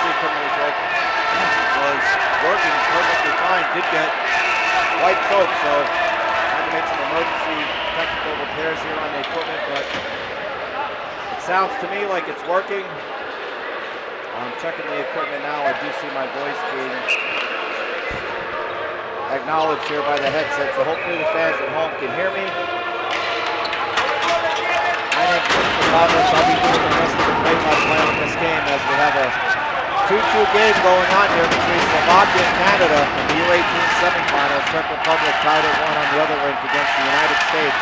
equipment was working perfectly fine. Did get white coat, so had to make some emergency technical repairs here on the equipment, but it sounds to me like it's working. I'm checking the equipment now. I do see my voice being acknowledged here by the headset, so hopefully the fans at home can hear me. My name is Chris Thomas. I'll be doing the rest of the play-by-play on this game as we have a 2-2 game going on here between Slovakia and Canada in the U18 semifinals. Czech Republic tied at 1 on the other rink against the United States.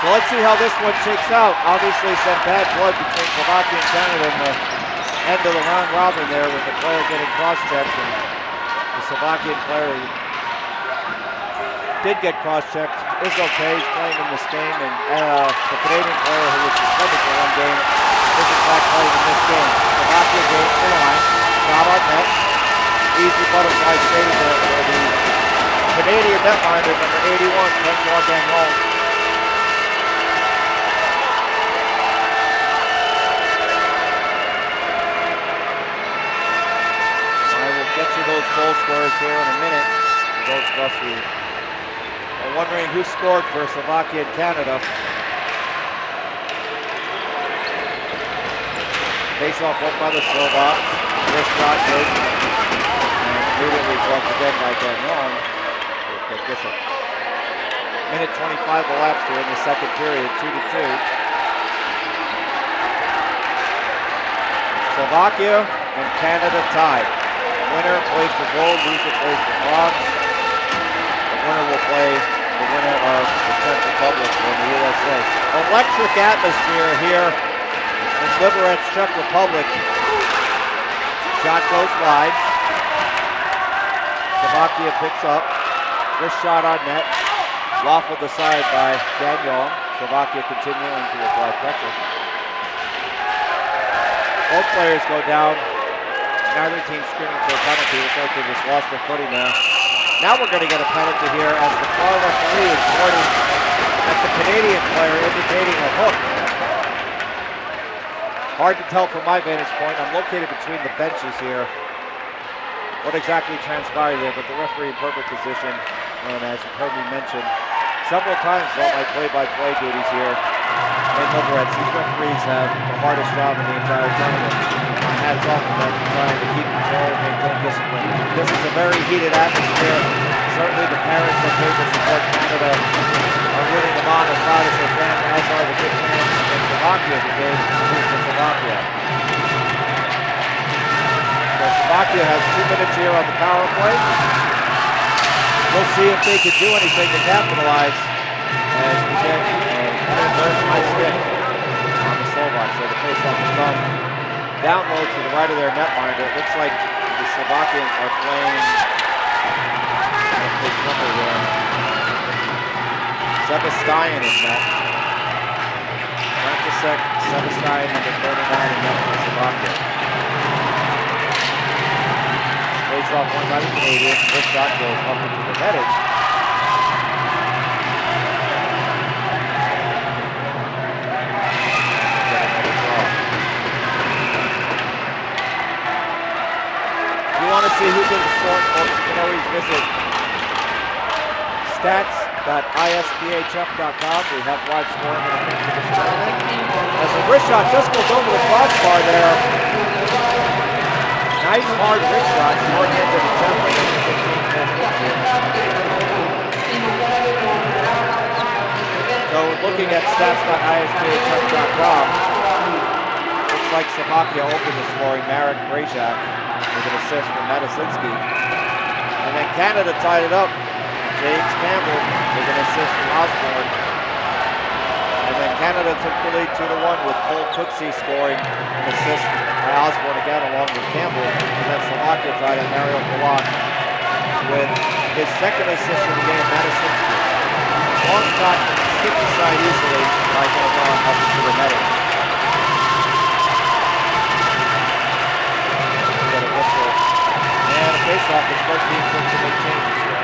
So let's see how this one shakes out. Obviously some bad blood between Slovakia and Canada in the end of the round robin there with the player getting cross-checked. And the Slovakian player did get cross-checked, is okay, he's playing in this game, and the Canadian player who was suspended for one game is in fact playing in this game. Slovakia goes to the line, shot on net, easy butterfly save there for the Canadian netminder, number 81, Benoit Gagnon. I will get you those goal scorers here in a minute. Those of us who are wondering who scored for Slovakia and Canada. Face-off won by the Slovaks. First shot good. And immediately blocked again by Gagnon. We'll pick this up. Minute 25 elapsed here in the second period, 2-2. Slovakia and Canada tied. Winner plays for gold, loser plays for bronze. The winner will play the winner of the Czech Republic and the USA. Electric atmosphere here in Liberec, Czech Republic. Shot goes wide. Slovakia picks up. First shot on net. Waffled aside by Gagnon. Slovakia continuing to apply pressure. Both players go down. Neither team screaming for a penalty. Looks like they just lost their footing now. Now we're going to get a penalty here as the far referee is pointing at the Canadian player, indicating a hook. Hard to tell from my vantage point. I'm located between the benches here. What exactly transpired there, but the referee in perfect position. And as you've heard me mention several times throughout my play-by-play duties here in Liberec, these referees have the hardest job in the entire tournament. My hat's off to them trying to keep control and maintain discipline. This is a very heated atmosphere. Certainly the parents that came to support Canada are rooting them on as loud as they can, as are the good fans in Slovakia who came to root for Slovakia. So Slovakia has 2 minutes here on the power play. We'll see if they can do anything to capitalize as we get a very high stick on the Slovaks. So the face-off will come down low to the right of their netminder. It looks like the Slovakians are playing this number there. Sebastian in net. Frantisek, Sebastian, number 39 in net for Slovakia. Face-off won by the Canadians. This shot goes up into the netting. If you want to see who did the scoring, folks, you can always visit stats.isbhf.com. We have live scoring in this tournament. As the wrist shot just goes over the crossbar there. Nice hard wrist shot, short-handed attempt. So looking at stats.isbhf.com, looks like Slovakia opened the scoring. Marek Brejak with an assist from Matisinski. And then Canada tied it up. James Campbell with an assist from Osborne. And then Canada took the lead 2-1 with Cole Cooksey scoring an assist by Osborne again along with Campbell. And then Slovakia tied at Mario Polak with his second assist of the game, Matisinski. Long shot skipped aside easily by Gagnon up into the netting. Get a whistle. And a face-off as both teams look to make changes here.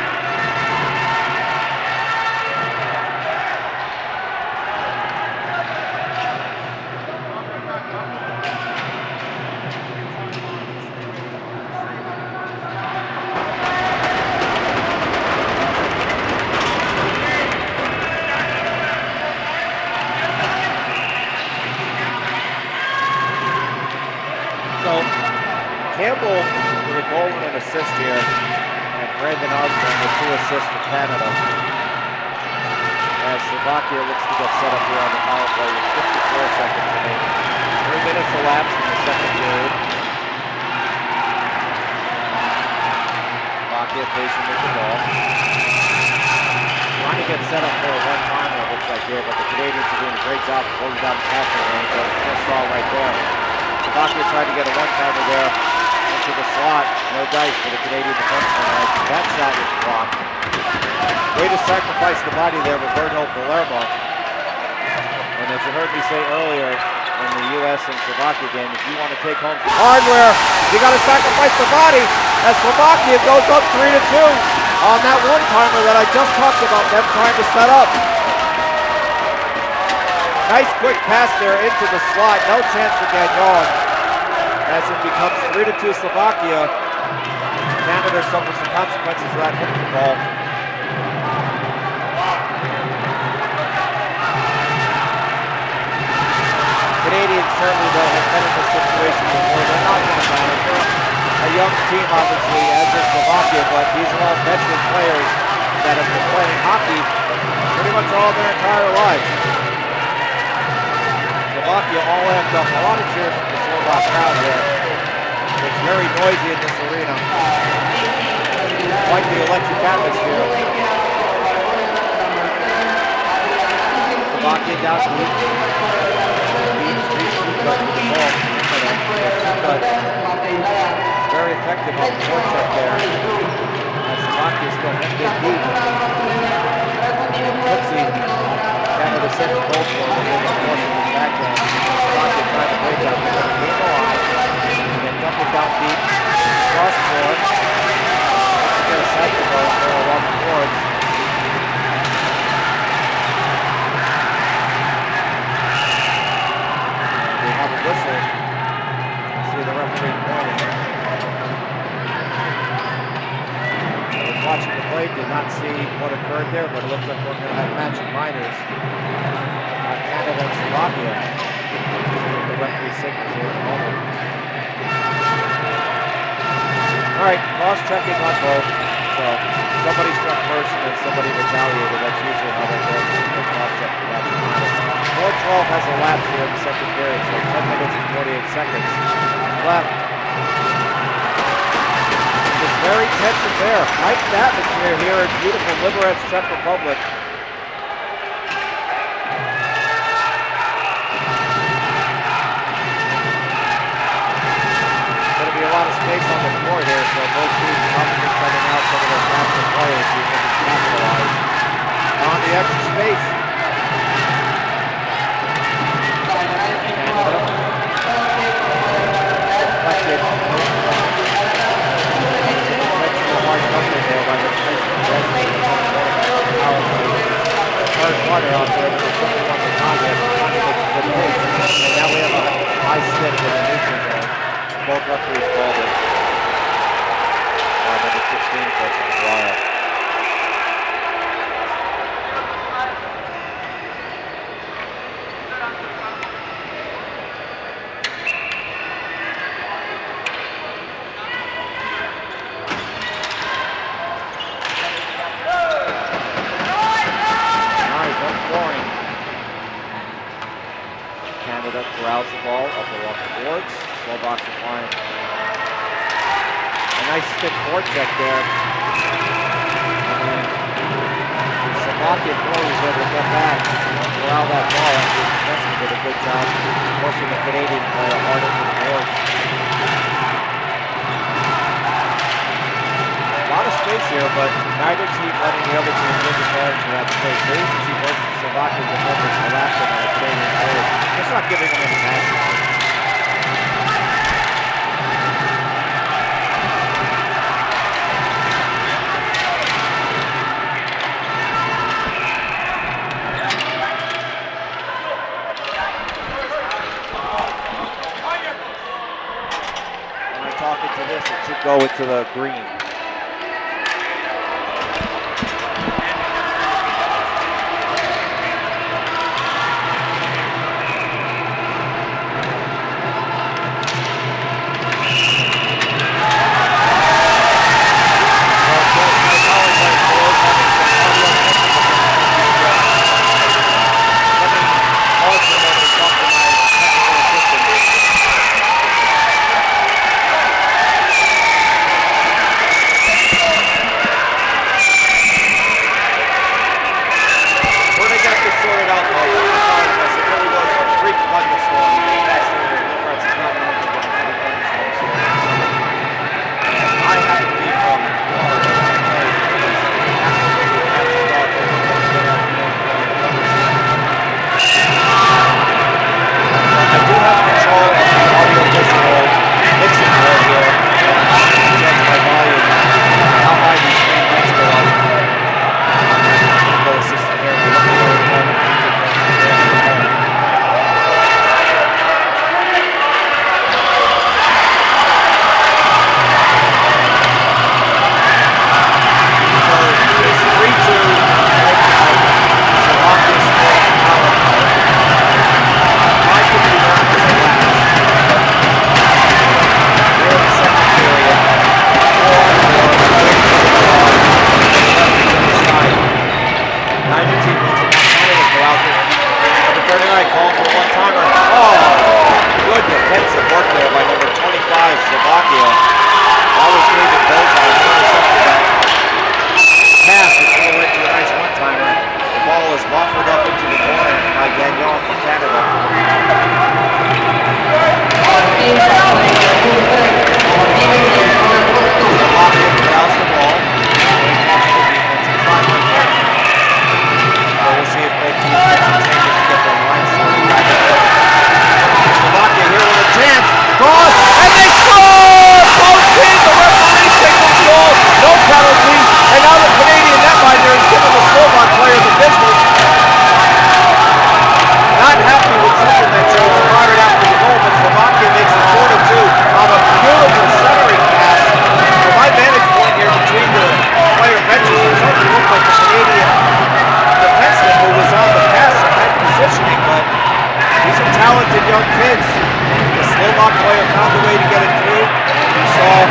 Campbell with a goal and an assist here, and Brandon Osborne with 2 assists for Canada. As Slovakia looks to get set up here on the power play with 54 seconds remaining. 3 minutes elapsed in the second period. Slovakia patient with the ball. Trying to get set up for a one-timer, it looks like here, but the Canadians are doing a great job of holding down the passing range. But first ball right there. Slovakia tried to get a one-timer there into the slot. No dice for the Canadian defenseman. That shot was blocked. Way to sacrifice the body there with Roberto Palermo. And as you heard me say earlier in the U.S. and Slovakia game, if you want to take home some hardware, you got to sacrifice the body. As Slovakia goes up 3-2 on that one-timer that I just talked about, them trying to set up. Nice quick pass there into the slot. No chance for Gagnon. As it becomes 3-2 Slovakia, Canada suffers the consequences of that hooking ball. Canadians certainly though have been in this situation before. They're not going to panic. A young team obviously, as is Slovakia, but these are all veteran players that have been playing hockey pretty much all their entire lives. Slovakia all amped up. A lot of cheers from the Slovak crowd here. It's very noisy in this arena. Quite the electric atmosphere. Slovakia down to very effective on the forecheck there. Slovakia still hemmed in deep. Tootsie, Canada's second goal scorer, was able to force him his backhand. Slovakia trying to break out. Game on. And then dump it down deep. Cross court. Get a cycle going there along the boards. Whistle. See the referee pointing. I was watching the play, did not see what occurred there, but it looks like we're going to have matching minors. Canada and Slovakia. The referee signals here in a moment. All right, cross-checking on both. So somebody struck first and then somebody retaliated. That's usually how that goes. Cross-check for that minus. 4:12 has elapsed here in the second period, so 10 minutes and 48 seconds left. It's very tense in there. Heightened atmosphere here in beautiful Liberec, Czech Republic. Going to be a lot of space on the floor here, so both teams probably cutting out some of their faster players so you can capitalize on the extra space. Water out there, but there's something on the contest. And now we have a high stick in the neutral zone. Both referees called it. Number 16 touches Wild. Canada corrals the ball up along the boards. Slovaks applying a nice stick forecheck there. And then the Slovakian goalie is able to get back and corral that ball after the defenseman did a good job forcing the Canadian player hard into the boards. A lot of space here, but neither team letting the other team take advantage of that space. There you can see both the Slovakian defenders collapsing on the Canadian players. Just not giving them any pass. When I'm talking to this, it should go into the green. talented young kids. The Slovak player found a way to get it through. You saw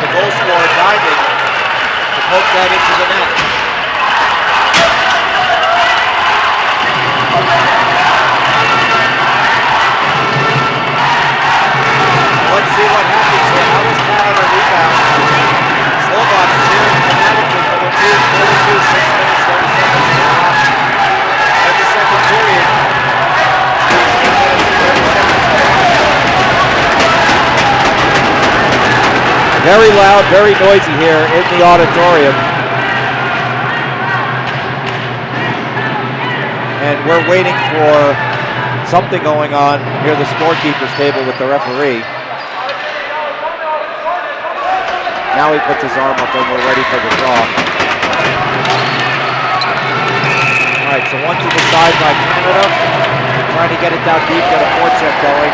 the goal scorer diving to poke that into the net. Let's see what happens here. How does Canada rebound? Slovaks cheering fanatically for the team. 42, 6 minutes, 30 seconds now. In the second period. Very loud, very noisy here in the auditorium. And we're waiting for something going on near the scorekeeper's table with the referee. Now he puts his arm up and we're ready for the draw. All right, so one to the side by Canada. Trying to get it down deep, get a forecheck going.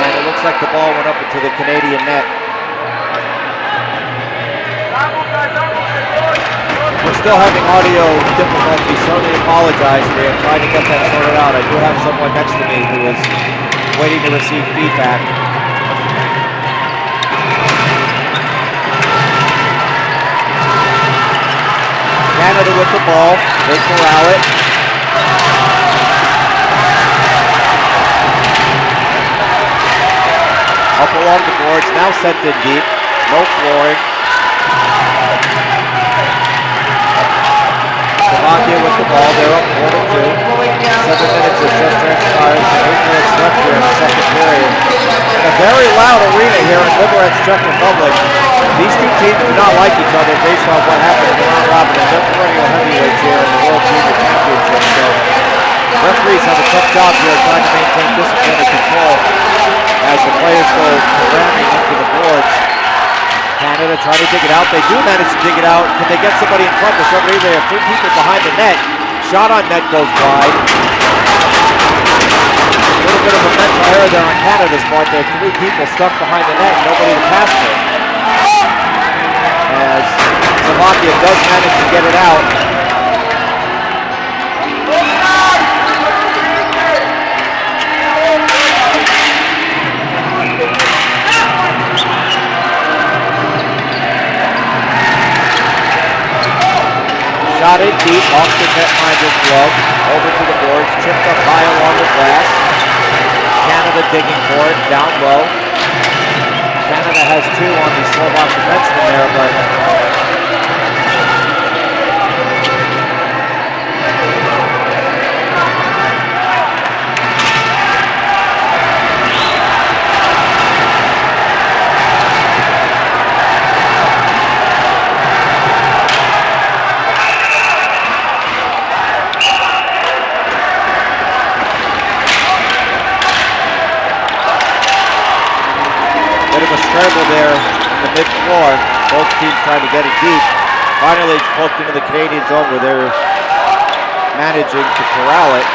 And it looks like the ball went up into the Canadian net. We're still having audio difficulties, certainly apologize. We are trying to get that sorted out. I do have someone next to me who is waiting to receive feedback. Canada with the ball, they corral it. Up along the boards, now sent in deep, no flooring. Slovakia with the ball, they're up 4-2. 7 minutes has just transpired, 8 minutes left here in the second period. A very loud arena here in Liberec, Czech Republic. These two teams do not like each other based on what happened in the round robin. They're perennial heavyweights here in the World Junior Championship. So referees have a tough job here trying to maintain discipline and control as the players go ramming into the boards. Canada trying to dig it out. They do manage to dig it out. Can they get somebody in front? For some reason, they have 3 people behind the net. Shot on net goes wide. A little bit of a mental error there on Canada's part. There are 3 people stuck behind the net and nobody to pass to. As Slovakia does manage to get it out. Shot it deep, off the netminder's glove, over to the boards, chipped up high along the glass. Canada digging for it, down low. Canada has 2 on the Slovak defenseman there, but scramble there in the mid-floor. Both teams trying to get it deep. Finally, it's poked into the Canadian zone where they're managing to corral it.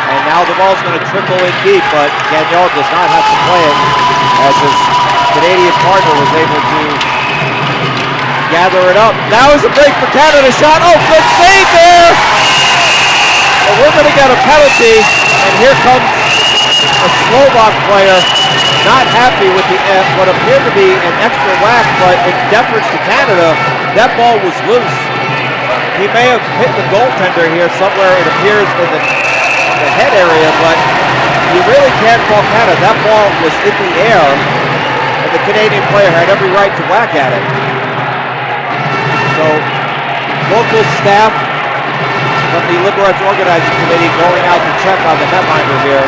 And now the ball's going to trickle in deep, but Gagnon does not have to play it as his Canadian partner was able to gather it up. Now is a break for Canada. Shot. Oh, good save there! We're going to get a penalty, and here comes a Slovak player not happy with the what appeared to be an extra whack, but in deference to Canada, that ball was loose. He may have hit the goaltender here somewhere, it appears, in the head area, but you really can't fault Canada. That ball was in the air, and the Canadian player had every right to whack at it. So, local staff from the Liberec Organizing Committee going out to check on the netminder here.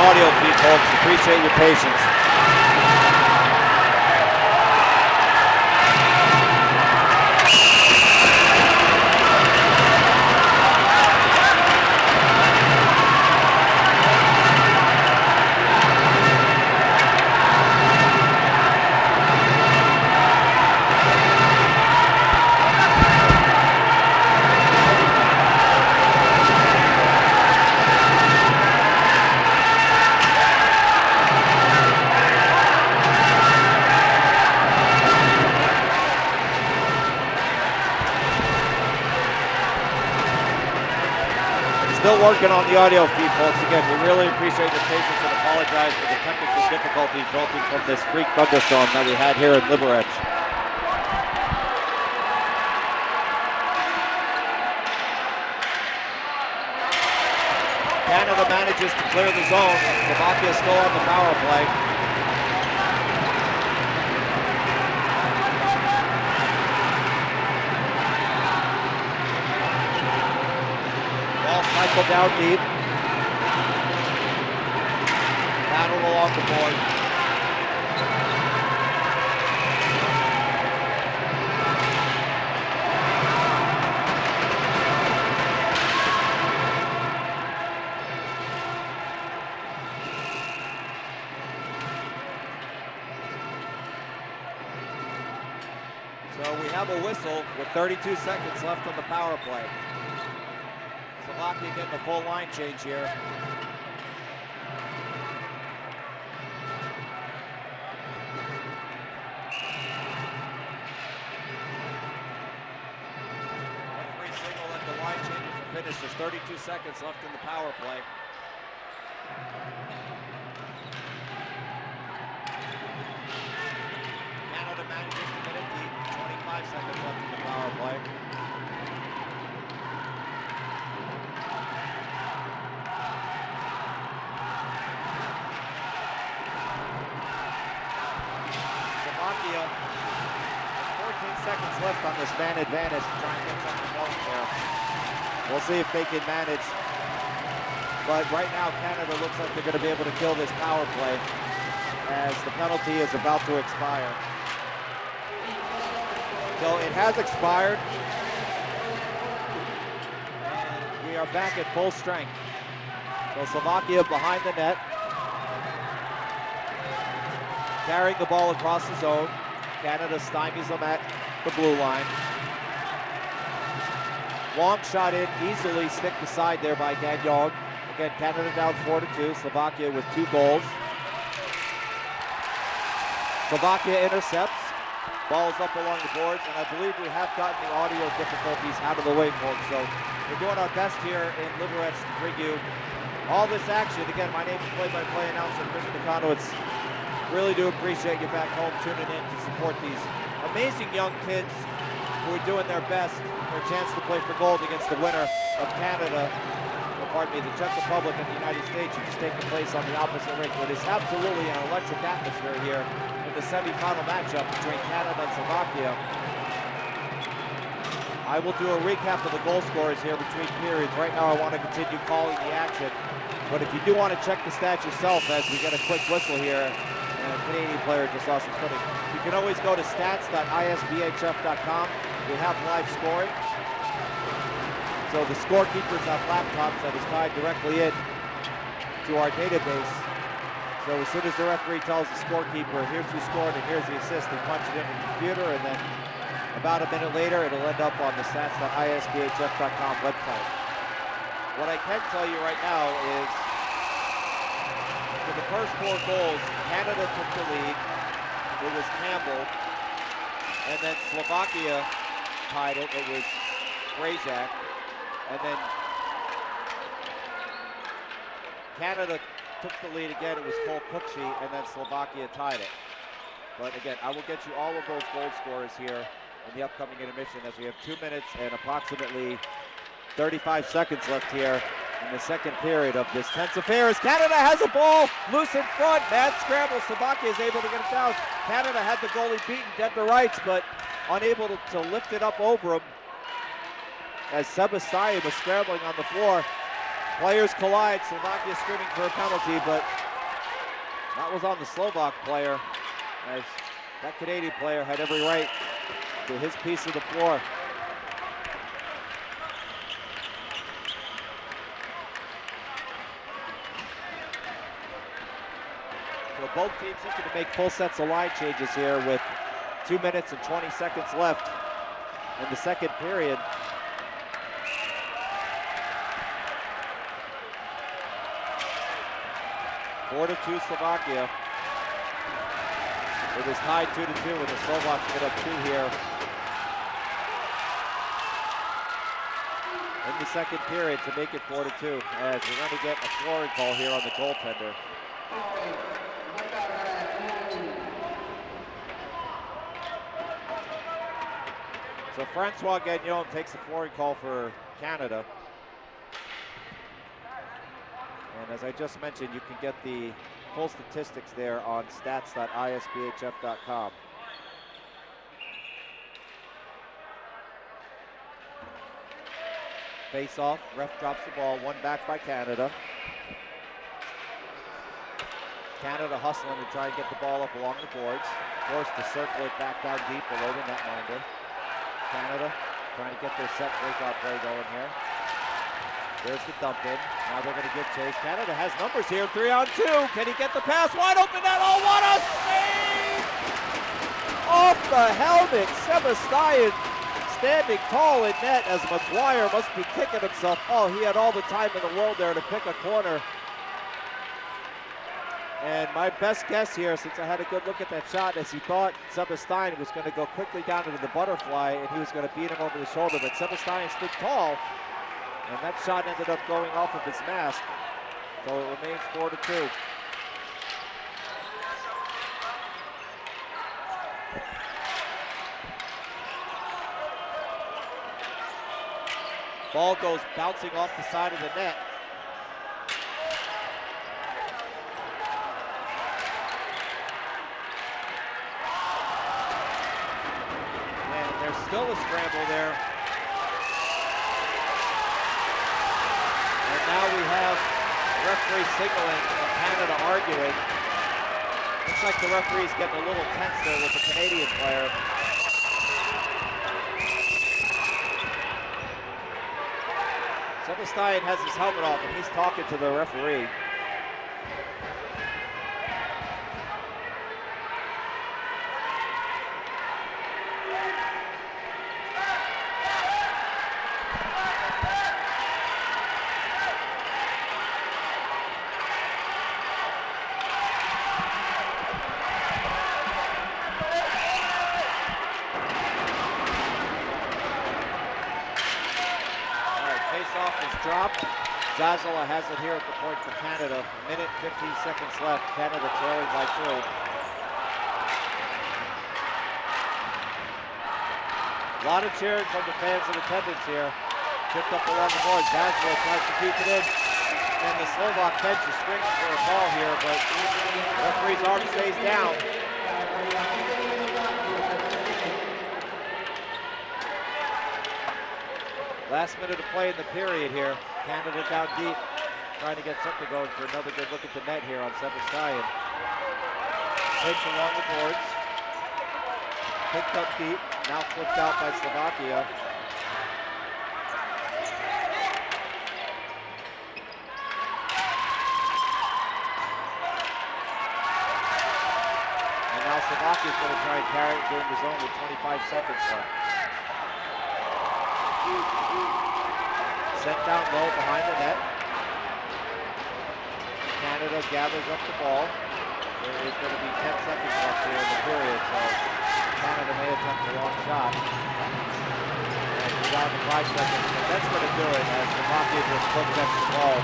audio feed, folks. Appreciate your patience. Still working on the audio feed, folks. Again, we really appreciate your patience and apologize for the technical difficulties resulting from this freak thunderstorm that we had here in Liberec. Canada manages to clear the zone. Slovakia still on the power play. Cycle down deep. Battle along the board. So we have a whistle with 32 seconds left on the power play. Slovakia getting a full line change here. Referee signal that the line changes are finished. There's 32 seconds left in the power play. Canada manages to get it deep. 25 seconds left in the power play. Seconds left on this man advantage to try and get something going there. We'll see if they can manage. But right now, Canada looks like they're going to be able to kill this power play as the penalty is about to expire. So it has expired. And we are back at full strength. So Slovakia behind the net. Carrying the ball across the zone. Canada stymies them at the blue line. Long shot in, easily stick the side there by Gagnon. Again, Canada down 4-2. Slovakia with 2 goals. Slovakia intercepts. Ball's up along the boards, and I believe we have gotten the audio difficulties out of the way, folks. So we're doing our best here in Liberec to bring you all this action. Again, my name is play-by-play announcer Chris McConowitz. Really do appreciate you back home tuning in to support these amazing young kids who are doing their best for a chance to play for gold against the winner of Canada, the Czech Republic and the United States, which is taking place on the opposite rink. It is absolutely an electric atmosphere here in the semi-final matchup between Canada and Slovakia. I will do a recap of the goal scorers here between periods. Right now I want to continue calling the action, but if you do want to check the stats yourself as we get a quick whistle here, and a Canadian player just lost his footing, you can always go to stats.isbhf.com. We have live scoring. So the scorekeepers have laptops that is tied directly in to our database. So as soon as the referee tells the scorekeeper, here's who scored and here's the assist, they punch it in the computer, and then about a minute later, it'll end up on the stats.isbhf.com website. What I can tell you right now is, for the first 4 goals, Canada took the lead. It was Campbell. And then Slovakia tied it. It was Brejak. And then Canada took the lead again. It was Cole Kukshi, and then Slovakia tied it. But again, I will get you all of those goal scorers here in the upcoming intermission, as we have 2 minutes and approximately 35 seconds left here in the second period of this tense affair. As Canada has a ball loose in front, mad scramble. Slovakia is able to get it down. Canada had the goalie beaten dead to rights, but unable to lift it up over him as Sebastien was scrambling on the floor. Players collide. Slovakia screaming for a penalty, but that was on the Slovak player, as that Canadian player had every right to his piece of the floor. So both teams looking to make full sets of line changes here with 2 minutes and 20 seconds left in the second period. Four to 2 Slovakia. It was tied 2 to 2 when the Slovaks get up 2 here in the second period to make it 4 to 2. As we're going to get a flooring call here on the goaltender. So Francois Gagnon takes the flooring call for Canada. And as I just mentioned, you can get the full statistics there on stats.isbhf.com. Face off, ref drops the ball, one back by Canada. Canada hustling to try and get the ball up along the boards. Forced to circle it back down deep below the netminder. Canada trying to get their set breakout play going here. There's the dump in. Now they're going to give chase. Canada has numbers here. 3-on-2. Can he get the pass? Wide open net. Oh, what a save! Off the helmet. Sebastian standing tall in net as McGuire must be kicking himself. Oh, he had all the time in the world there to pick a corner. And my best guess here, since I had a good look at that shot, is he thought Sebastian was going to go quickly down into the butterfly and he was going to beat him over the shoulder. But Sebastian stood tall, and that shot ended up going off of his mask. So it remains 4 to 2. Ball goes bouncing off the side of the net. And there's still a scramble there. And now we have referee signaling and Canada arguing. Looks like the referee's getting a little tense there with the Canadian player. Sebastian has his helmet off and he's talking to the referee. Zazzala has it here at the point for Canada. Minute 15 seconds left. Canada trailing by 2. A lot of cheering from the fans in attendance here. Tipped up along the board. Zazzala tries to keep it in. And the Slovak bench is screaming for a call here, but the referee's arm stays down. Last minute of play in the period here. Canada down deep, trying to get something going for another good look at the net here on Sebastian. Pitch along the boards. Picked up deep, now flipped out by Slovakia. And now Slovakia's going to try and carry it during the zone with 25 seconds left. Sent down low behind the net. Canada gathers up the ball. There is going to be 10 seconds left here in the period, so Canada may attempt a long shot. And we're down to 5 seconds, but that's going to do it as Slovakia just flip checks the ball.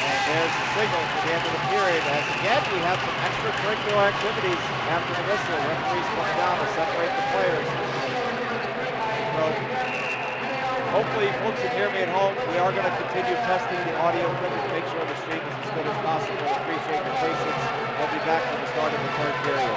And there's the signal for the end of the period, as again we have some extracurricular activities after the whistle. Referees coming down to separate the players. So, hopefully folks can hear me at home. We are going to continue testing the audio equipment to make sure the stream is as good as possible. Appreciate your patience. We'll be back for the start of the third period.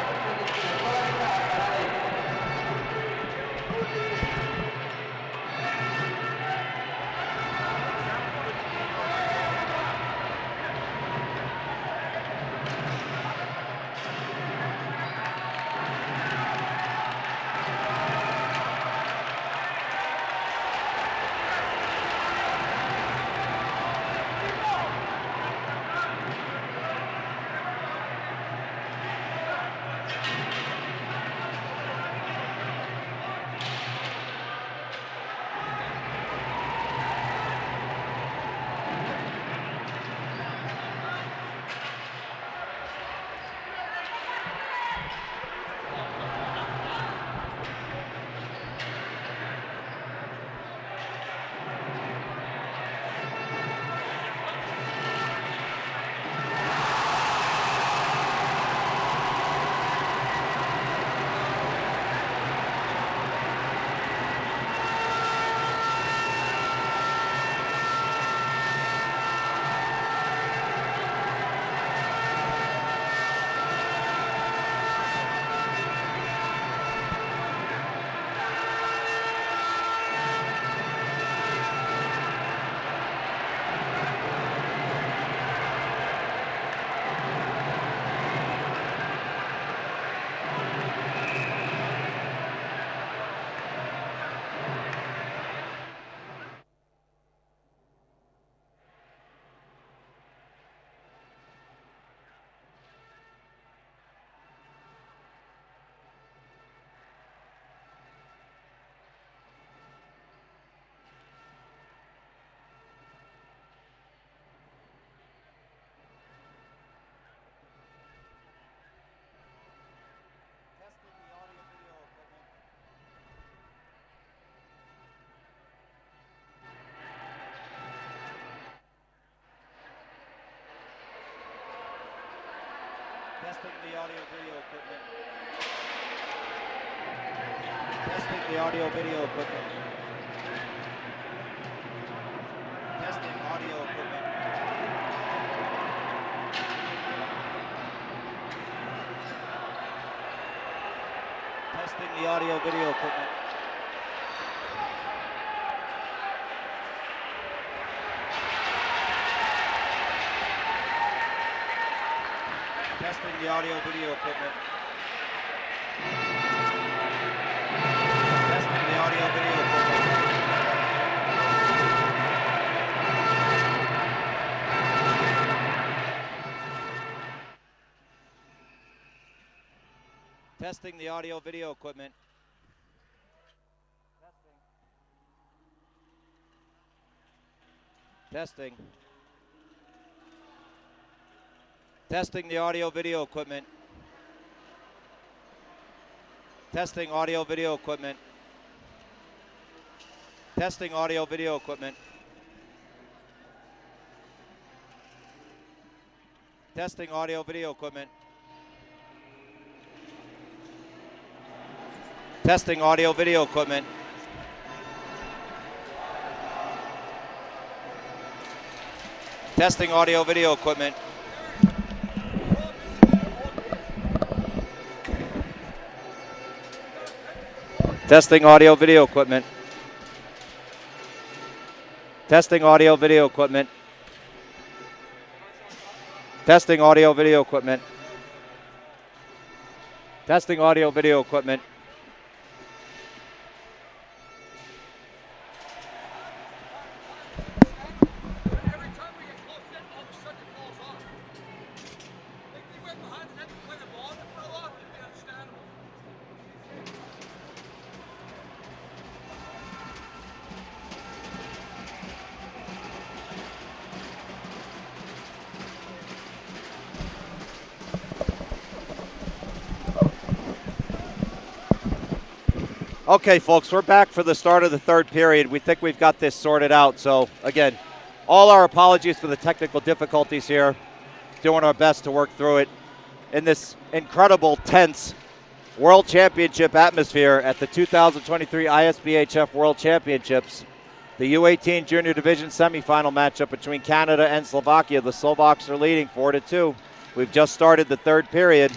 the audio video equipment. Testing the audio video equipment. Testing audio equipment. Testing the audio video equipment. Testing the audio video equipment. Testing the audio video equipment. Testing the audio video equipment. Testing. Testing the audio video equipment. Testing audio video equipment. Testing audio video equipment. Testing audio video equipment. Testing audio video equipment. Testing audio video equipment. Testing audio video equipment. Testing audio video equipment. Testing audio video equipment. Testing audio video equipment. Every time we get close, then all of a sudden it falls off. Like they went behind the net to play the ball and it fell off. It'd be understandable. Okay, folks, we're back for the start of the third period. We think we've got this sorted out. So, again, all our apologies for the technical difficulties here. Doing our best to work through it in this incredible, tense World Championship atmosphere at the 2023 ISBHF World Championships. The U18 Junior Division semifinal matchup between Canada and Slovakia. The Slovaks are leading 4-2. We've just started the third period.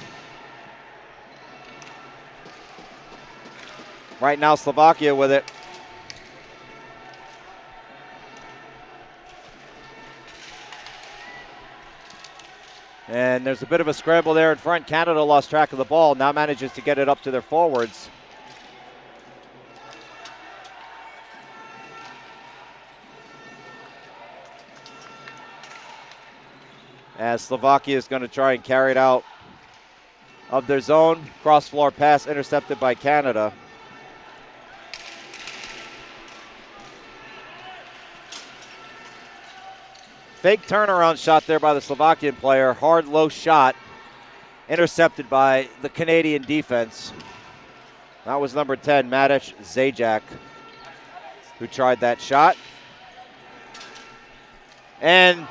Right now, Slovakia with it. And there's a bit of a scramble there in front. Canada lost track of the ball, now manages to get it up to their forwards. As Slovakia is going to try and carry it out of their zone. Cross-floor pass intercepted by Canada. Fake turnaround shot there by the Slovakian player. Hard, low shot. Intercepted by the Canadian defense. That was number 10, Matej Zajac, who tried that shot. And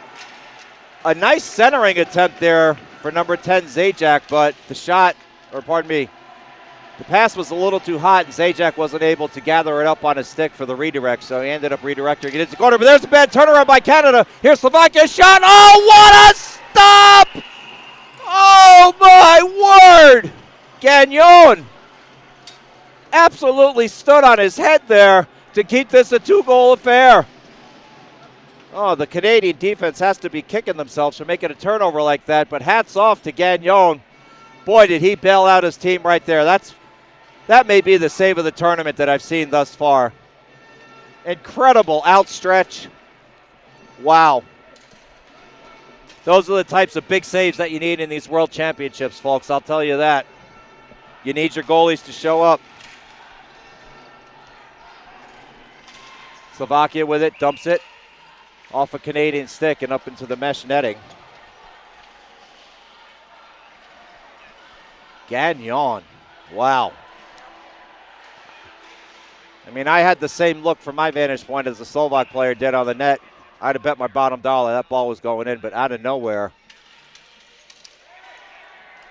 a nice centering attempt there for number 10, Zajac, but the shot, or pardon me, the pass was a little too hot, and Zajac wasn't able to gather it up on his stick for the redirect, so he ended up redirecting it into the corner. But there's a bad turnaround by Canada. Here's Slovakia's shot. Oh, what a stop! Oh, my word! Gagnon absolutely stood on his head there to keep this a two-goal affair. Oh, the Canadian defense has to be kicking themselves for making a turnover like that, but hats off to Gagnon. Boy, did he bail out his team right there. That may be the save of the tournament that I've seen thus far. Incredible outstretch. Wow. Those are the types of big saves that you need in these World Championships, folks. I'll tell you that. You need your goalies to show up. Slovakia with it, dumps it off a Canadian stick and up into the mesh netting. Gagnon. Wow. I mean, I had the same look from my vantage point as the Slovak player did on the net. I'd have bet my bottom dollar that ball was going in, but out of nowhere.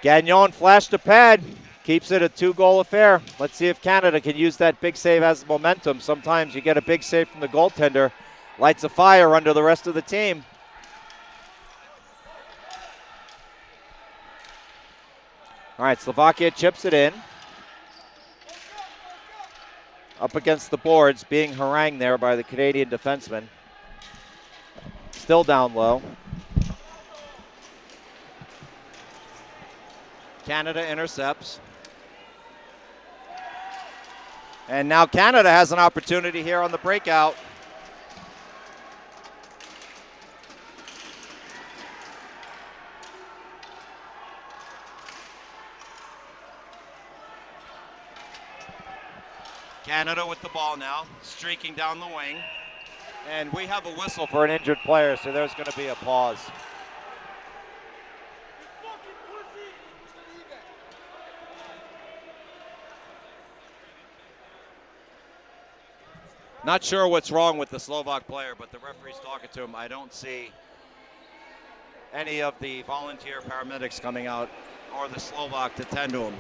Gagnon flashed a pad, keeps it a 2-goal affair. Let's see if Canada can use that big save as momentum. Sometimes you get a big save from the goaltender, lights a fire under the rest of the team. All right, Slovakia chips it in. Up against the boards, being harangued there by the Canadian defenseman. Still down low. Canada intercepts. And now Canada has an opportunity here on the breakout. Canada with the ball now, streaking down the wing. And we have a whistle for an injured player, so there's going to be a pause. Not sure what's wrong with the Slovak player, but the referee's talking to him. I don't see any of the volunteer paramedics coming out or the Slovak to tend to him.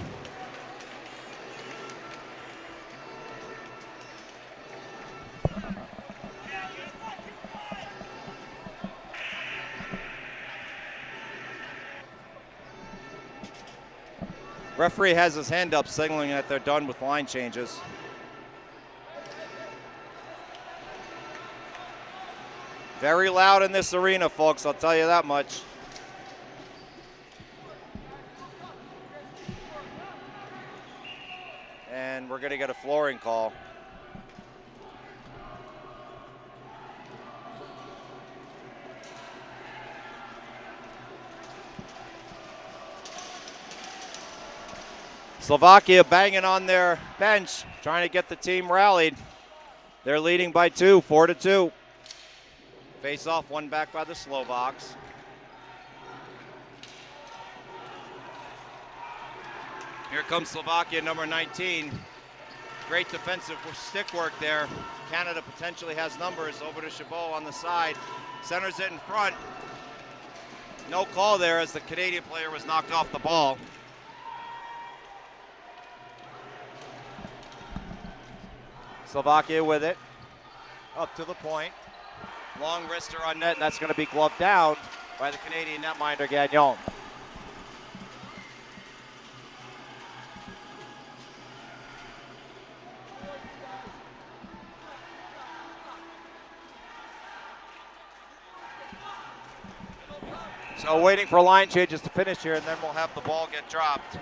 Referee has his hand up, signaling that they're done with line changes. Very loud in this arena, folks, I'll tell you that much. And we're going to get a flooring call. Slovakia banging on their bench, trying to get the team rallied. They're leading by 2, 4-2. Face off, one back by the Slovaks. Here comes Slovakia, number 19. Great defensive stick work there. Canada potentially has numbers. Over to Chabot on the side. Centers it in front. No call there as the Canadian player was knocked off the ball. Slovakia with it. Up to the point. Long wrister on net, and that's going to be gloved down by the Canadian netminder Gagnon. So waiting for line changes to finish here, and then we'll have the ball get dropped.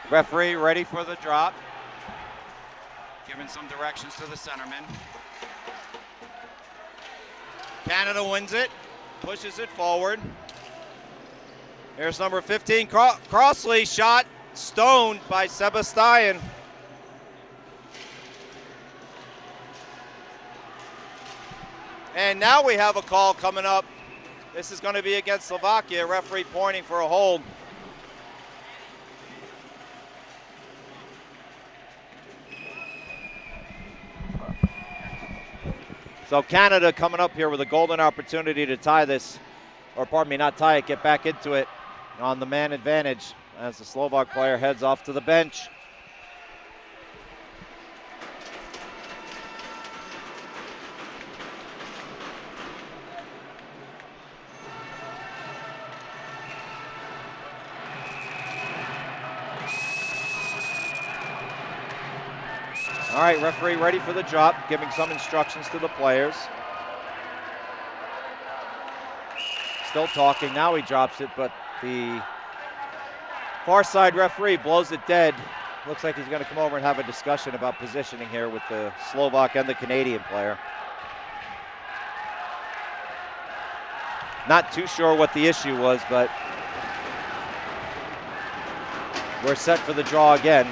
Referee ready for the drop. Giving some directions to the centerman. Canada wins it, pushes it forward. Here's number 15, Crossley, shot stoned by Sebastian. And now we have a call coming up. This is going to be against Slovakia, referee pointing for a hold. So Canada coming up here with a golden opportunity to tie this, or pardon me, not tie it, get back into it on the man advantage as the Slovak player heads off to the bench. All right, referee ready for the drop, giving some instructions to the players. Still talking, now he drops it, but the far side referee blows it dead. Looks like he's going to come over and have a discussion about positioning here with the Slovak and the Canadian player. Not too sure what the issue was, but we're set for the draw again.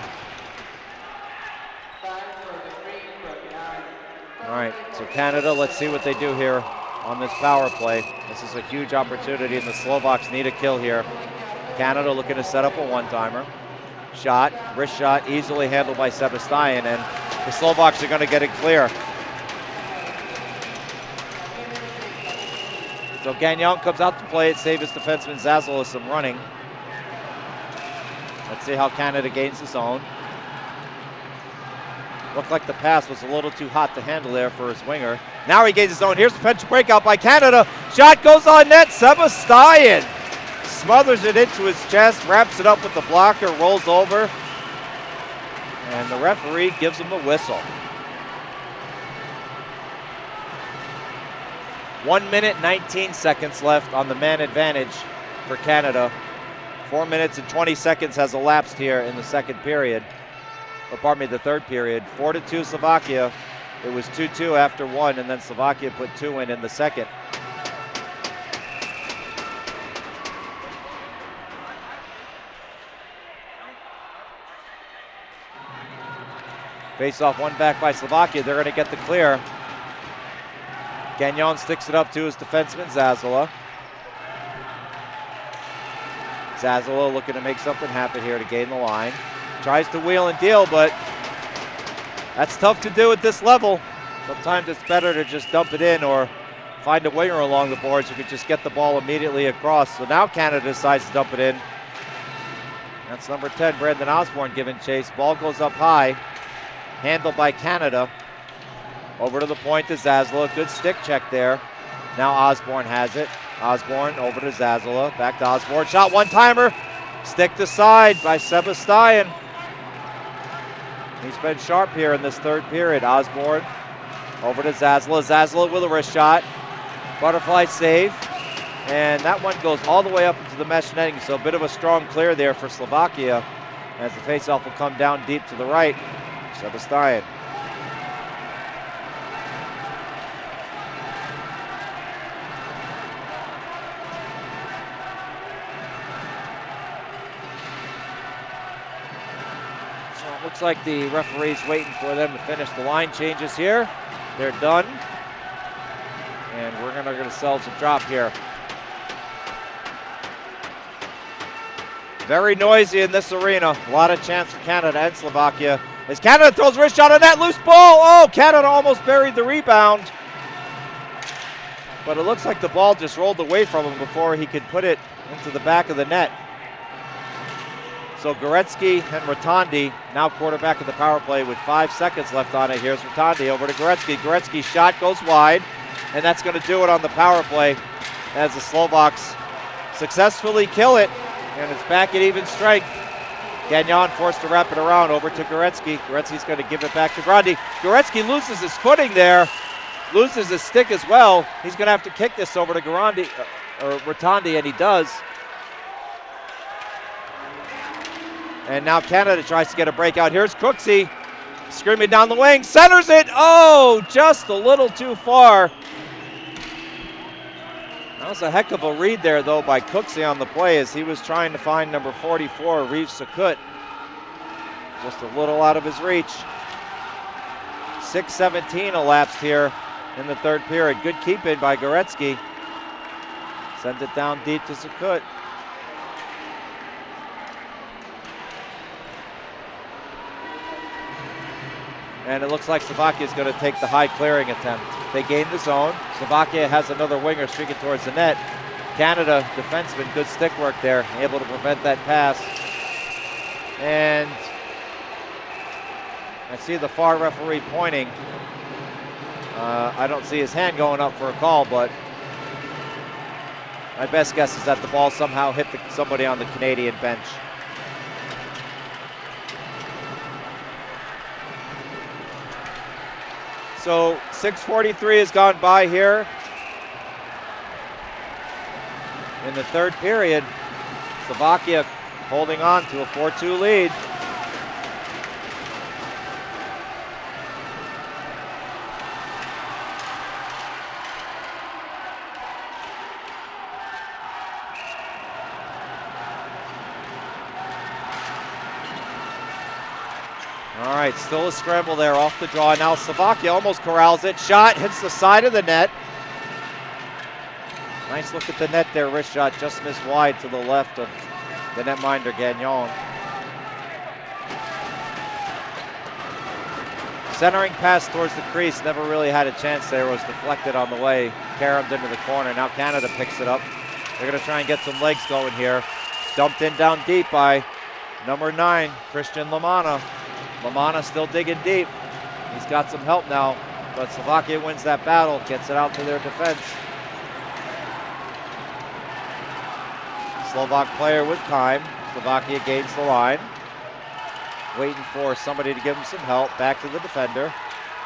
All right, so Canada, let's see what they do here on this power play. This is a huge opportunity, and the Slovaks need a kill here. Canada looking to set up a one-timer. Shot, wrist shot, easily handled by Sebastian, and The Slovaks are going to get it clear. So Gagnon comes out to play it, save his defenseman Zazzala some running. Let's see how Canada gains the zone. Looked like the pass was a little too hot to handle there for his winger. Now he gains his zone. Here's the potential breakout by Canada. Shot goes on net. Sebastian smothers it into his chest, wraps it up with the blocker, rolls over, and the referee gives him a whistle. 1 minute, 19 seconds left on the man advantage for Canada. 4 minutes and 20 seconds has elapsed here in the second period. Or pardon me, the third period. 4-2 Slovakia. It was 2-2 after one, and then Slovakia put 2 in the second. Face off, one back by Slovakia. They're going to get the clear. Gagnon sticks it up to his defenseman, Zazzala. Zazzala looking to make something happen here to gain the line. Tries to wheel and deal, but that's tough to do at this level. Sometimes it's better to just dump it in or find a winger along the boards who could just get the ball immediately across. So now Canada decides to dump it in. That's number 10, Brandon Osborne giving chase. Ball goes up high, handled by Canada. Over to the point to Zazzala. Good stick check there. Now Osborne has it. Osborne over to Zazzala. Back to Osborne. Shot one-timer. Stick to side by Sebastian. He's been sharp here in this third period. Osborne over to Zazzala. Zazzala with a wrist shot. Butterfly save. And that one goes all the way up into the mesh netting. So a bit of a strong clear there for Slovakia as the faceoff will come down deep to the right. Sebastian. Looks like the referee's waiting for them to finish the line changes here. They're done. And we're going to get ourselves a drop here. Very noisy in this arena. A lot of chance for Canada and Slovakia. As Canada throws a wrist shot on that loose ball. Oh, Canada almost buried the rebound. But it looks like the ball just rolled away from him before he could put it into the back of the net. So Goretzky and Rotondi now quarterback of the power play with 5 seconds left on it. Here's Rotondi over to Goretzky. Goretzky's shot goes wide, and that's going to do it on the power play as the Slovaks successfully kill it, and it's back at even strength. Gagnon forced to wrap it around over to Goretzky. Goretzky's going to give it back to Grandi. Goretzky loses his footing there, loses his stick as well. He's going to have to kick this over to Rotondi, and he does. And now Canada tries to get a breakout. Here's Cooksey screaming down the wing, centers it. Oh, just a little too far. That was a heck of a read there, though, by Cooksey on the play as he was trying to find number 44, Reeves Sakut. Just a little out of his reach. 6:17 elapsed here in the third period. Good keep-in by Goretzky. Sends it down deep to Sakut. And it looks like Slovakia is going to take the high clearing attempt. They gain the zone. Slovakia has another winger streaking towards the net. Canada, defenseman, good stick work there, able to prevent that pass. And I see the far referee pointing. I don't see his hand going up for a call, but my best guess is that the ball somehow hit somebody on the Canadian bench. So 6:43 has gone by here in the third period. Slovakia holding on to a 4-2 lead. All right, still a scramble there off the draw. Now Slovakia almost corrals it. Shot hits the side of the net. Nice look at the net there. Wrist shot just missed wide to the left of the netminder Gagnon. Centering pass towards the crease, never really had a chance there, was deflected on the way, caromed into the corner. Now Canada picks it up. They're gonna try and get some legs going here. Dumped in down deep by number 9, Christian Lamana. Lamana still digging deep. He's got some help now, but Slovakia wins that battle, gets it out to their defense. Slovak player with time. Slovakia gains the line. Waiting for somebody to give him some help. Back to the defender.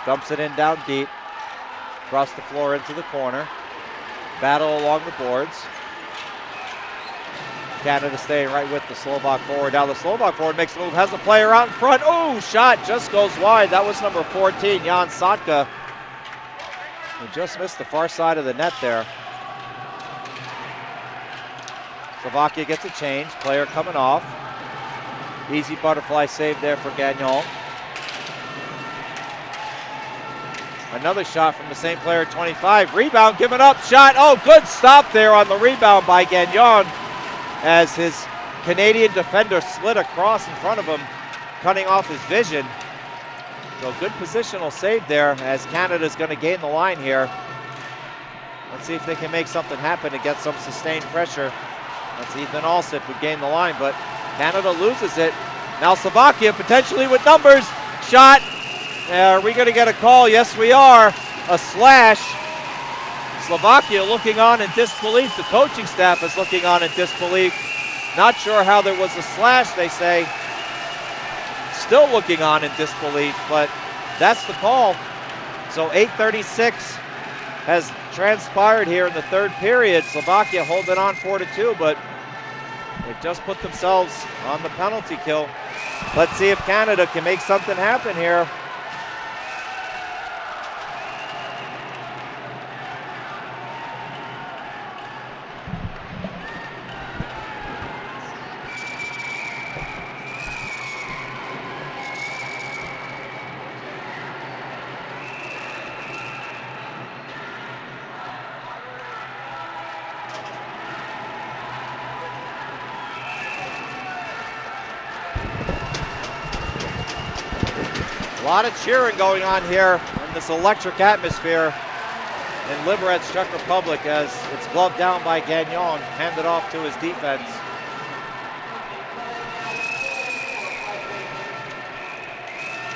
Dumps it in down deep. Across the floor into the corner. Battle along the boards. Canada staying right with the Slovak forward. Now the Slovak forward makes the move, has the player out in front. Oh, shot just goes wide. That was number 14, Jan Satka. He just missed the far side of the net there. Slovakia gets a change. Player coming off. Easy butterfly save there for Gagnon. Another shot from the same player, 25. Rebound given up. Shot. Oh, good stop there on the rebound by Gagnon as his Canadian defender slid across in front of him, cutting off his vision. So good positional save there as Canada's going to gain the line here. Let's see if they can make something happen to get some sustained pressure. That's Ethan Alsip who gained the line, but Canada loses it. Now Slovakia potentially with numbers. Shot. Are we going to get a call? Yes, we are. A slash. Slovakia looking on in disbelief. The coaching staff is looking on in disbelief. Not sure how there was a slash, they say. Still looking on in disbelief, but that's the call. So 8:36 has transpired here in the third period. Slovakia holding on 4-2, but they just put themselves on the penalty kill. Let's see if Canada can make something happen here. A lot of cheering going on here in this electric atmosphere in Liberec, Czech Republic, as it's gloved down by Gagnon, handed off to his defense.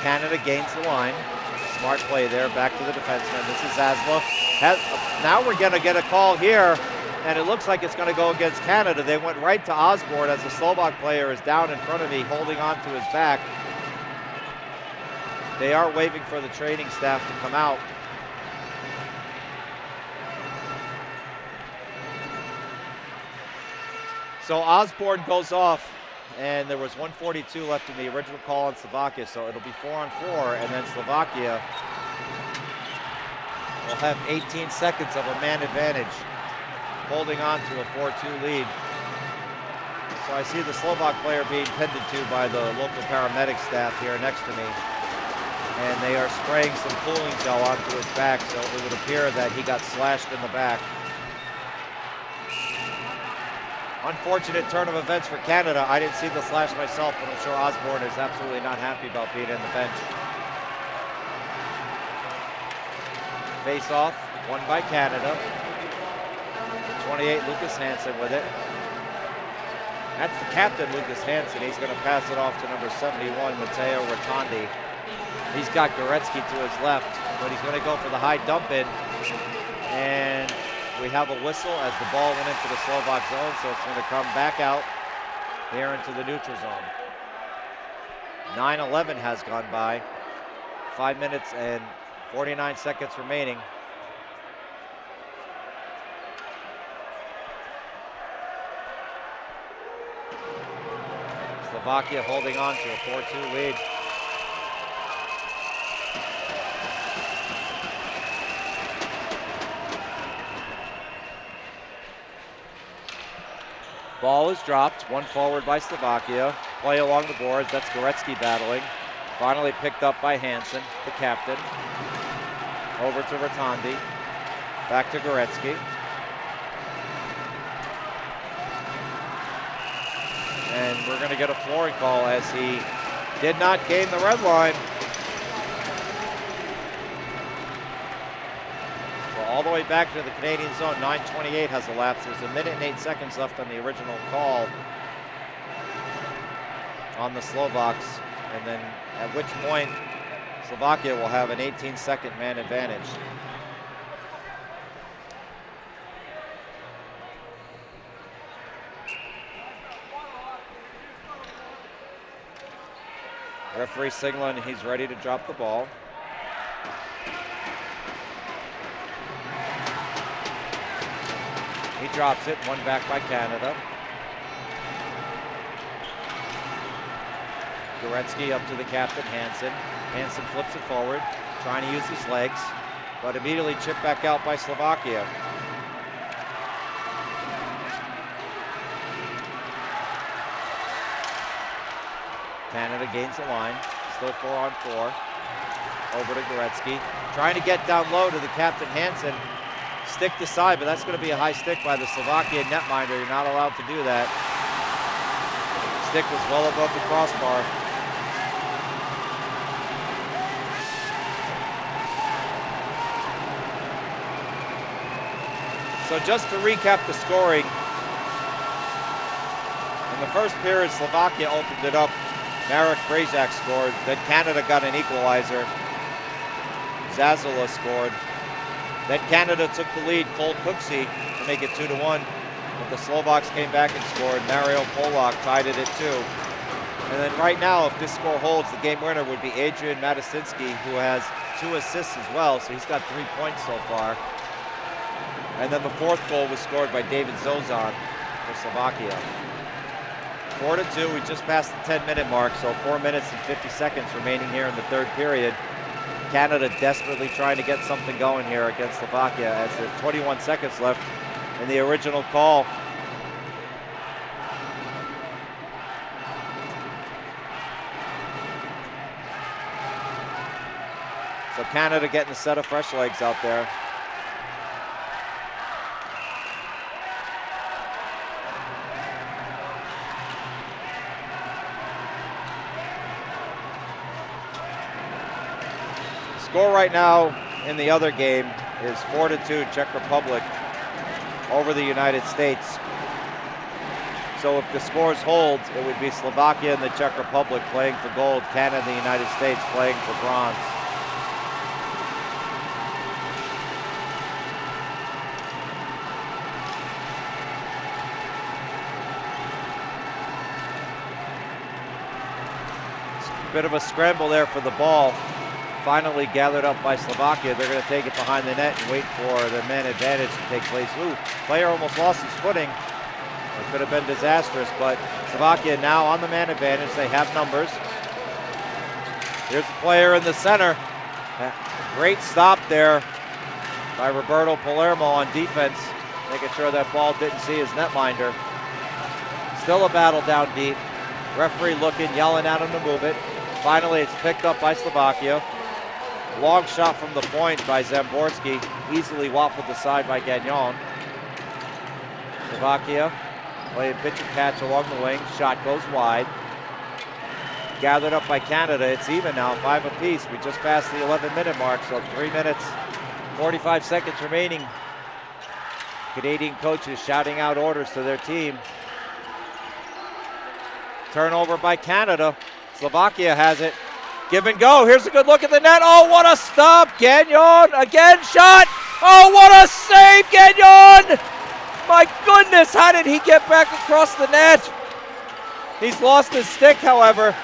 Canada gains the line. Smart play there, back to the defenseman. This is Zasla. Now we're going to get a call here, and it looks like it's going to go against Canada. They went right to Osborne as the Slovak player is down in front of me, holding on to his back. They are waiting for the training staff to come out. So Osborne goes off, and there was 1:42 left in the original call on Slovakia, so it'll be 4-on-4, and then Slovakia will have 18 seconds of a man advantage, holding on to a 4-2 lead. So I see the Slovak player being tended to by the local paramedic staff here next to me. And they are spraying some cooling gel onto his back, so it would appear that he got slashed in the back. Unfortunate turn of events for Canada. I didn't see the slash myself, but I'm sure Osborne is absolutely not happy about being in the bench. Face off, won by Canada. 28, Lucas Hansen with it. That's the captain, Lucas Hansen. He's going to pass it off to number 71, Matteo Rotondi. He's got Goretzky to his left, but he's going to go for the high dump in. And we have a whistle as the ball went into the Slovak zone, so it's going to come back out here into the neutral zone. 9:11 has gone by. 5 minutes and 49 seconds remaining. Slovakia holding on to a 4-2 lead. Ball is dropped, one forward by Slovakia. Play along the boards, that's Goretzky battling. Finally picked up by Hansen, the captain. Over to Rotondi, back to Goretzky. And we're gonna get a flooring call as he did not gain the red line. all the way back to the Canadian zone. 9:28 has elapsed. There's 1 minute and 8 seconds left on the original call on the Slovaks, and then at which point Slovakia will have an 18-second man advantage. Referee signaling he's ready to drop the ball. He drops it, one back by Canada. Goretzky up to the captain, Hansen. Hansen flips it forward, trying to use his legs, but immediately chipped back out by Slovakia. Canada gains the line, still 4-on-4. Over to Goretzky, trying to get down low to the captain, Hansen. Stick to side, but that's going to be a high stick by the Slovakian netminder. You're not allowed to do that. Stick was well above the crossbar. So just to recap the scoring, in the first period, Slovakia opened it up. Marek Brejzak scored. Then Canada got an equalizer. Zazula scored. Then Canada took the lead, Cole Cooksey, to make it 2-1. But the Slovaks came back and scored. Mario Polak tied it at 2. And then right now, if this score holds, the game winner would be Adrian Matasinski, who has 2 assists as well, so he's got 3 points so far. And then the fourth goal was scored by David Zozan for Slovakia. 4-2, we just passed the 10-minute mark, so 4 minutes and 50 seconds remaining here in the third period. Canada desperately trying to get something going here against Slovakia as there's 21 seconds left in the original call. So Canada getting a set of fresh legs out there. Score right now in the other game is 4-2 Czech Republic over the United States. So if the scores hold, it would be Slovakia and the Czech Republic playing for gold, Canada and the United States playing for bronze. Bit of a scramble there for the ball. Finally gathered up by Slovakia. They're going to take it behind the net and wait for the man advantage to take place. Ooh, player almost lost his footing. It could have been disastrous, but Slovakia now on the man advantage. They have numbers. Here's the player in the center. Great stop there by Roberto Palermo on defense, making sure that ball didn't see his netminder. Still a battle down deep. Referee looking, yelling at him to move it. Finally, it's picked up by Slovakia. Long shot from the point by Zamborski, easily waffled aside by Gagnon. Slovakia playing pitch and catch along the wing. Shot goes wide. Gathered up by Canada. It's even now, 5 apiece. We just passed the 11-minute mark, so 3 minutes, 45 seconds remaining. Canadian coaches shouting out orders to their team. Turnover by Canada. Slovakia has it. Give and go. Here's a good look at the net. Oh, what a stop. Gagnon again. Shot. Oh, what a save, Gagnon. My goodness, how did he get back across the net? He's lost his stick, however.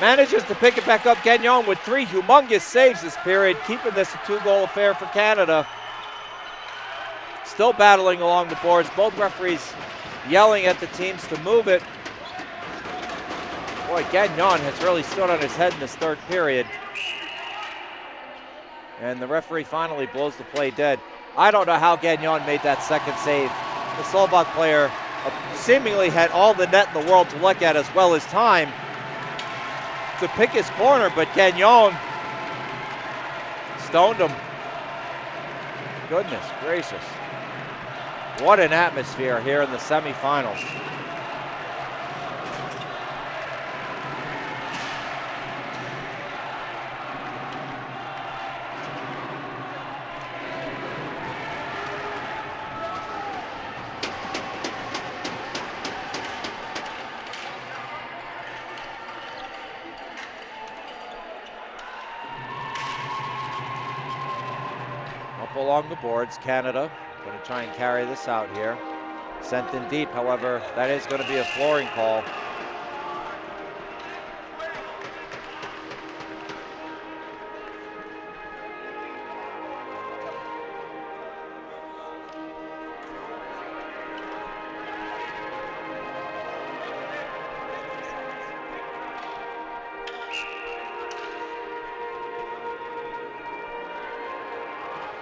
Manages to pick it back up. Gagnon with 3 humongous saves this period, keeping this a 2-goal affair for Canada. Still battling along the boards. Both referees yelling at the teams to move it. Boy, Gagnon has really stood on his head in this third period. And the referee finally blows the play dead. I don't know how Gagnon made that second save. The Slovak player seemingly had all the net in the world to look at as well as time to pick his corner, but Gagnon stoned him. Goodness gracious. What an atmosphere here in the semifinals. along the boards. Canada going to try and carry this out here. Sent in deep, however, that is going to be a flooring call.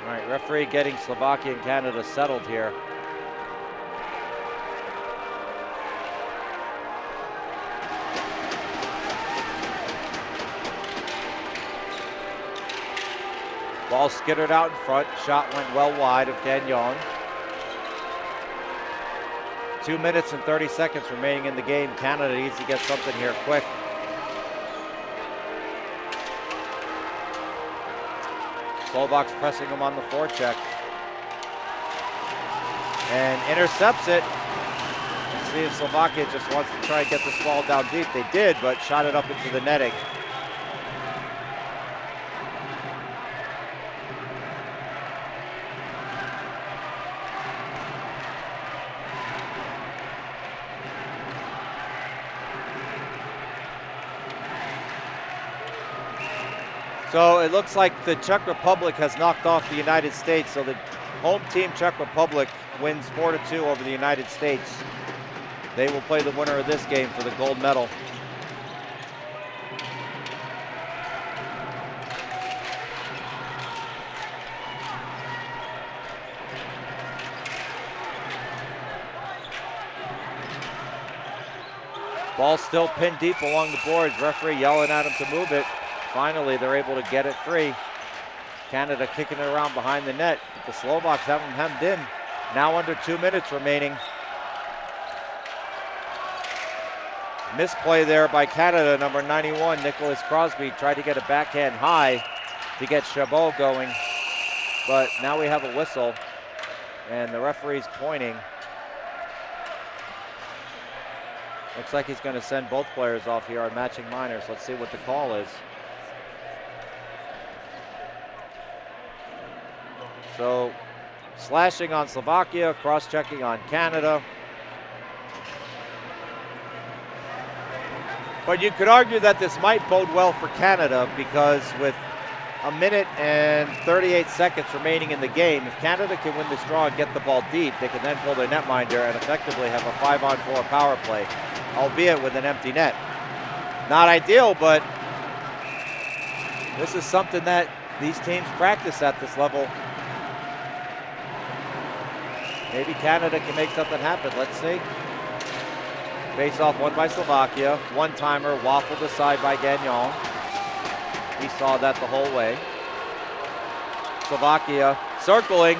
All right, referee getting Slovakia and Canada settled here. Ball skittered out in front. Shot went well wide of Gagnon. 2 minutes and 30 seconds remaining in the game. Canada needs to get something here quick. Slovaks pressing him on the forecheck. And intercepts it. Let's see if Slovakia just wants to try and get this ball down deep. They did, but shot it up into the netting. So it looks like the Czech Republic has knocked off the United States. So the home team, Czech Republic, wins 4-2 over the United States. They will play the winner of this game for the gold medal. Ball still pinned deep along the boards. Referee yelling at him to move it. Finally, they're able to get it free. Canada kicking it around behind the net. The Slovaks have them hemmed in. Now under 2 minutes remaining. Misplay there by Canada, number 91, Nicholas Crosby, tried to get a backhand high to get Chabot going. But now we have a whistle, and the referee's pointing. Looks like he's going to send both players off here on matching minors. Let's see what the call is. So, slashing on Slovakia, cross-checking on Canada. But you could argue that this might bode well for Canada because with a minute and 38 seconds remaining in the game, if Canada can win this draw and get the ball deep, they can then pull their netminder and effectively have a 5-on-4 power play, albeit with an empty net. Not ideal, but this is something that these teams practice at this level. Maybe Canada can make something happen. Let's see. Face-off won by Slovakia. One-timer waffled aside by Gagnon. He saw that the whole way. Slovakia circling.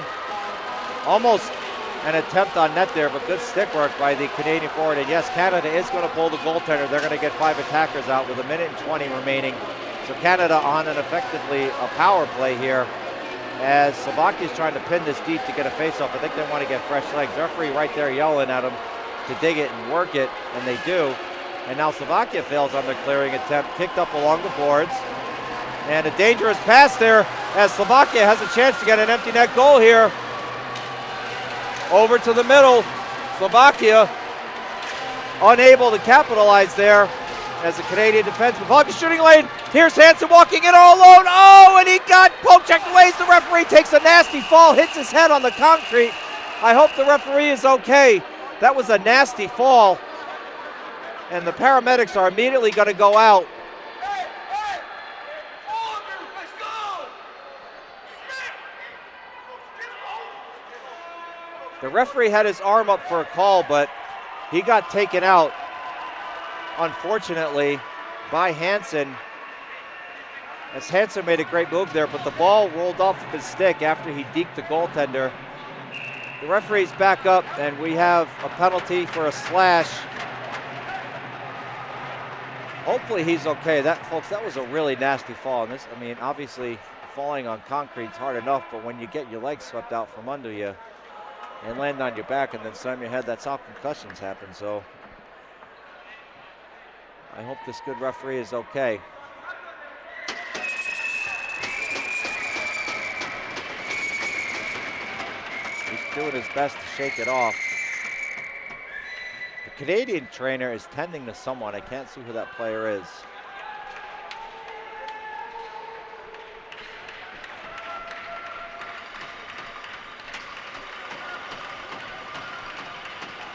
Almost an attempt on net there, but good stick work by the Canadian forward. And yes, Canada is going to pull the goaltender. They're going to get 5 attackers out with a minute and 20 remaining. So Canada on an effectively a power play here, as Slovakia is trying to pin this deep to get a face-off. I think they want to get fresh legs. Referee right there yelling at them to dig it and work it, and they do. And now Slovakia fails on their clearing attempt, kicked up along the boards. And a dangerous pass there as Slovakia has a chance to get an empty net goal here. Over to the middle, Slovakia unable to capitalize there as the Canadian defenseman. Slovakia shooting lane. Here's Hansen walking in all alone. Oh, and he got poke checked away as the referee takes a nasty fall, hits his head on the concrete. I hope the referee is okay. That was a nasty fall. And the paramedics are immediately going to go out. The referee had his arm up for a call, but he got taken out, unfortunately, by Hansen. As Hansen made a great move there, but the ball rolled off of his stick after he deked the goaltender. The referee's back up, and we have a penalty for a slash. Hopefully he's okay. That, folks, that was a really nasty fall. And this, I mean, obviously falling on concrete's hard enough, but when you get your legs swept out from under you and land on your back and then slam your head, that's how concussions happen. So I hope this good referee is okay. doing his best to shake it off. The Canadian trainer is tending to someone. I can't see who that player is.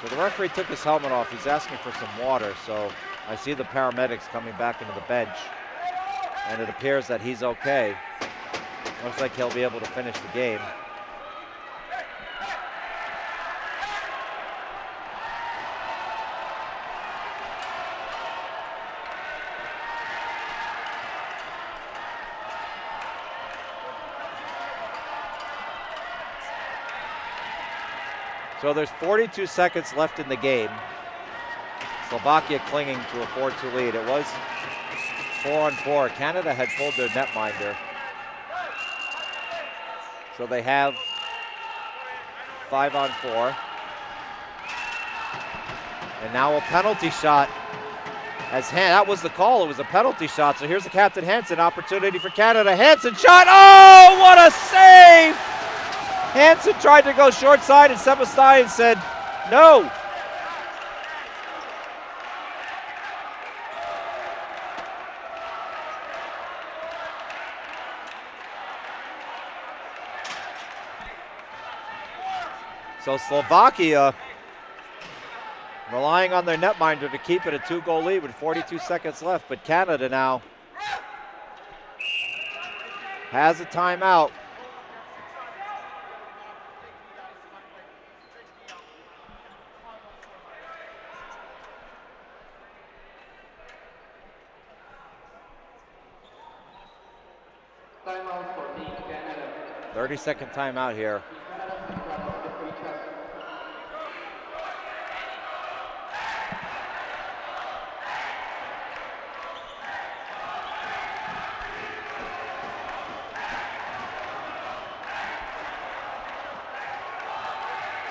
So the referee took his helmet off. He's asking for some water. So I see the paramedics coming back into the bench. And it appears that he's okay. Looks like he'll be able to finish the game. So there's 42 seconds left in the game. Slovakia clinging to a 4-2 lead. It was 4-on-4. Canada had pulled their netminder. So they have 5-on-4. And now a penalty shot. That was the call. It was a penalty shot. So here's the captain Hansen. Opportunity for Canada. Hansen shot. Oh, what a save! Hansen tried to go short side and Sebastian said no. So Slovakia relying on their netminder to keep it a 2-goal lead with 42 seconds left, but Canada now has a timeout. Timeout for Team Canada. 30-second timeout here.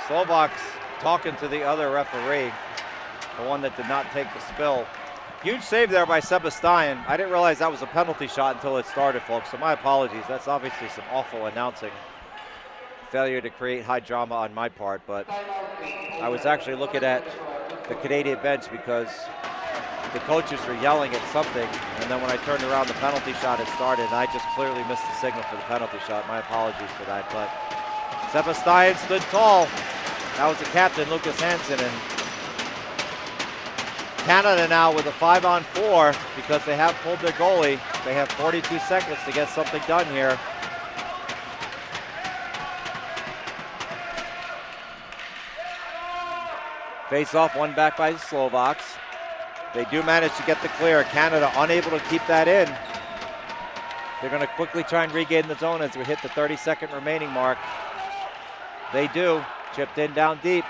Slovaks talking to the other referee, the one that did not take the spill. Huge save there by Sebastian. I didn't realize that was a penalty shot until it started, folks, so my apologies. That's obviously some awful announcing. Failure to create high drama on my part, but I was actually looking at the Canadian bench because the coaches were yelling at something, and then when I turned around, the penalty shot had started, and I just clearly missed the signal for the penalty shot. My apologies for that, but Sebastian stood tall. That was the captain, Lucas Hansen, and Canada now with a 5-on-4 because they have pulled their goalie. They have 42 seconds to get something done here. Face off, one back by the Slovaks. They do manage to get the clear. Canada unable to keep that in. They're going to quickly try and regain the zone as we hit the 30-second remaining mark. They do. Chipped in down deep.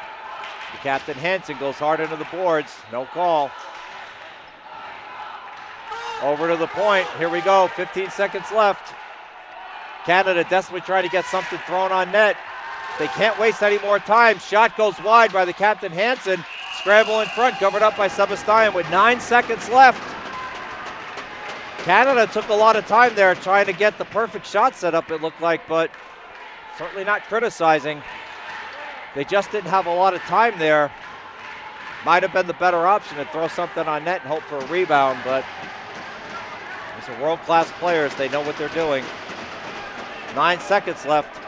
The captain Hansen goes hard into the boards. No call. Over to the point. Here we go. 15 seconds left. Canada desperately trying to get something thrown on net. They can't waste any more time. Shot goes wide by the captain Hansen. Scramble in front, covered up by Sebastian with 9 seconds left. Canada took a lot of time there trying to get the perfect shot set up, it looked like, but certainly not criticizing. They just didn't have a lot of time there. Might have been the better option to throw something on net and hope for a rebound, but these are world-class players. They know what they're doing. 9 seconds left.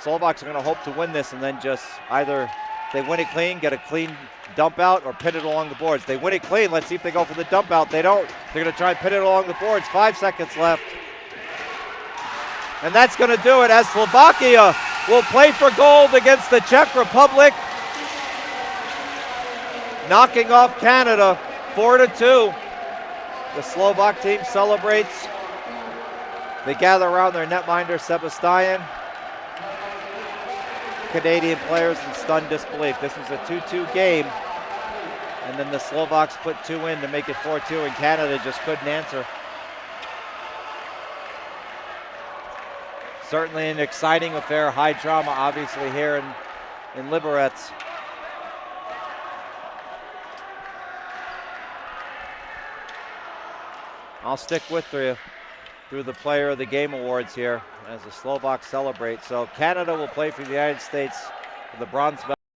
Slovaks are going to hope to win this and then just either they win it clean, get a clean dump out, or pin it along the boards. They win it clean. Let's see if they go for the dump out. They don't. They're going to try and pin it along the boards. 5 seconds left. And that's going to do it as Slovakia will play for gold against the Czech Republic, knocking off Canada 4-2. The Slovak team celebrates. They gather around their netminder, Sebastian. Canadian players in stunned disbelief. This was a 2-2 game, and then the Slovaks put 2 in to make it 4-2, and Canada just couldn't answer. Certainly an exciting affair, high drama obviously here in Liberec. I'll stick with you. through the Player of the Game awards here as the Slovaks celebrate. So Canada will play for the United States for the bronze medal.